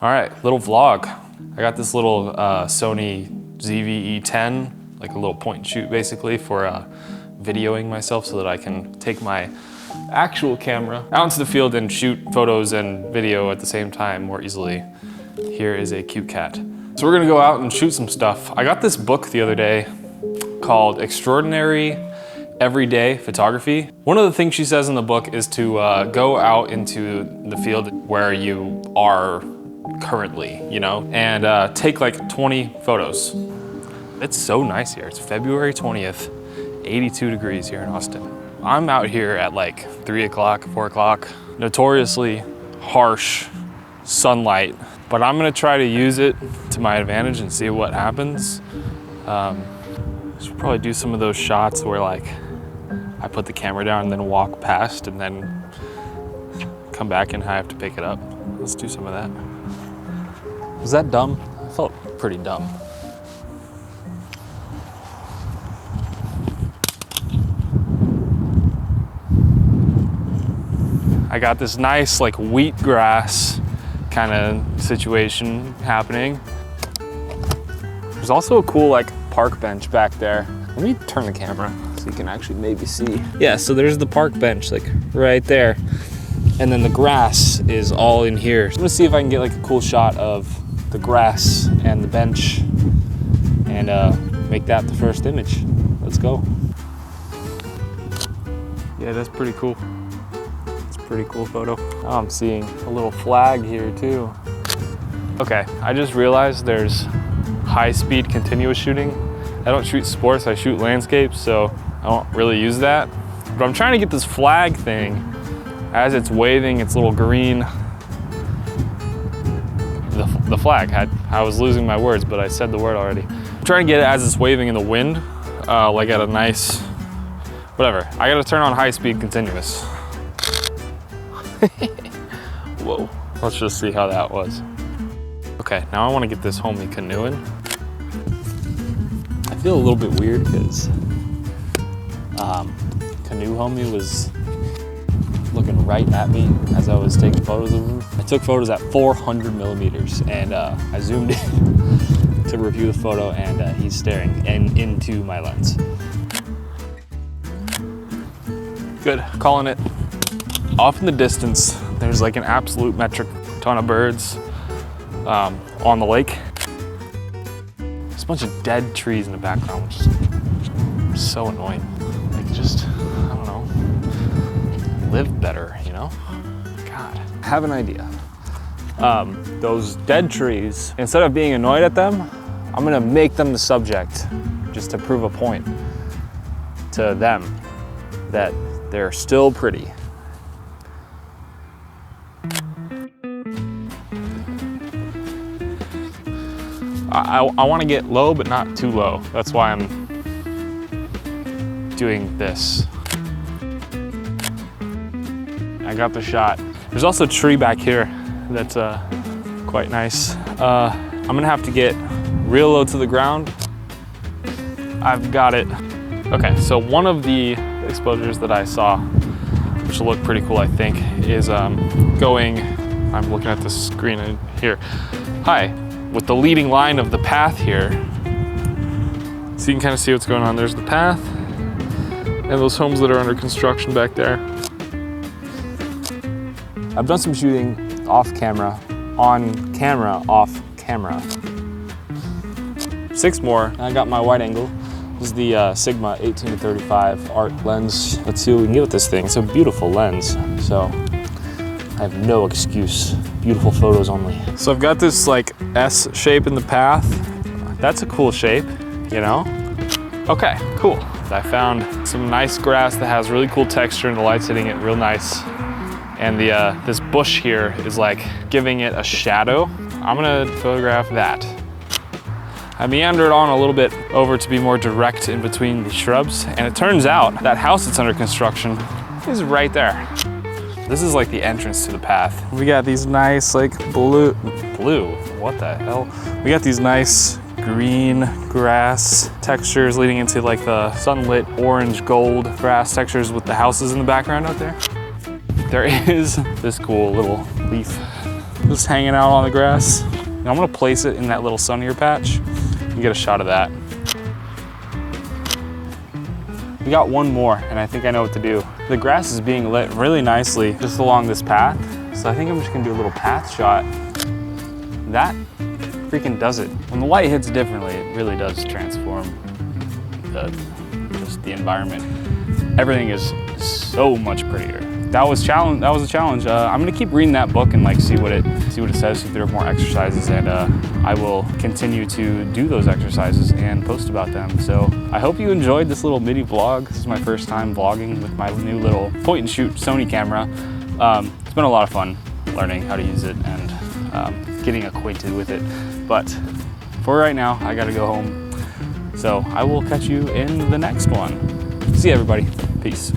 All right, little vlog. I got this little Sony ZV-E10, like a little point and shoot basically for videoing myself so that I can take my actual camera out into the field and shoot photos and video at the same time more easily. Here is a cute cat. So we're gonna go out and shoot some stuff. I got this book the other day called Extraordinary Everyday Photography. One of the things she says in the book is to go out into the field where you are currently, you know, and take like 20 photos. It's so nice here. It's February 20th, 82 degrees here in Austin. I'm out here at like 3 o'clock, 4 o'clock, notoriously harsh sunlight, but I'm gonna try to use it to my advantage and see what happens. Should probably do some of those shots where like I put the camera down and then walk past and then come back and I have to pick it up. Let's do some of that. Was that dumb? I felt pretty dumb. I got this nice like wheatgrass kind of situation happening. There's also a cool like park bench back there. Let me turn the camera so you can actually maybe see. Yeah, so there's the park bench like right there. And then the grass is all in here. I'm gonna see if I can get like a cool shot of the grass and the bench and make that the first image. Let's go. Yeah, that's pretty cool. It's a pretty cool photo. Oh, I'm seeing a little flag here too. Okay, I just realized there's high-speed continuous shooting. I don't shoot sports, I shoot landscapes, so I don't really use that. But I'm trying to get this flag thing as it's waving its little green, the flag. I was losing my words, but I said the word already. I'm trying to get it as it's waving in the wind, like at a nice, whatever. I gotta turn on high-speed continuous. Whoa, let's just see how that was. Okay, now I wanna get this homie canoeing. I feel a little bit weird because canoe homie was looking right at me as I was taking photos of him. I took photos at 400 millimeters and I zoomed in to review the photo and he's staring into my lens. Good, calling it. Off in the distance, there's like an absolute metric ton of birds on the lake. There's a bunch of dead trees in the background, which is so annoying. Like just, I don't know, live better, you know? God, I have an idea. Those dead trees, instead of being annoyed at them, I'm gonna make them the subject just to prove a point to them that they're still pretty. I want to get low, but not too low. That's why I'm doing this. I got the shot. There's also a tree back here that's quite nice. I'm gonna have to get real low to the ground. I've got it. Okay, so one of the exposures that I saw, which will look pretty cool, I think, is going, I'm looking at the screen here. Hi. With the leading line of the path here. So you can kind of see what's going on. There's the path and those homes that are under construction back there. I've done some shooting off camera, on camera, off camera. 6 more, I got my wide angle. This is the Sigma 18-35 art lens. Let's see what we can get with this thing. It's a beautiful lens, so I have no excuse. Beautiful photos only. So I've got this like S shape in the path. That's a cool shape, you know? Okay, cool. I found some nice grass that has really cool texture and the light's hitting it real nice. And this bush here is like giving it a shadow. I'm gonna photograph that. I meandered on a little bit over to be more direct in between the shrubs. And it turns out that house that's under construction is right there. This is like the entrance to the path. We got these nice like blue, what the hell? We got these nice green grass textures leading into like the sunlit orange gold grass textures with the houses in the background out there. There is this cool little leaf just hanging out on the grass. And I'm gonna place it in that little sunnier patch and get a shot of that. We got one more, and I think I know what to do. The grass is being lit really nicely just along this path. So I think I'm just gonna do a little path shot. That freaking does it. When the light hits differently, it really does transform just the environment. Everything is so much prettier. That was a challenge. I'm gonna keep reading that book and like see what it says, see if there are more exercises, and I will continue to do those exercises and post about them. So I hope you enjoyed this little mini vlog. This is my first time vlogging with my new little point and shoot Sony camera. It's been a lot of fun learning how to use it and getting acquainted with it. But for right now, I gotta go home. So I will catch you in the next one. See you, everybody. Peace.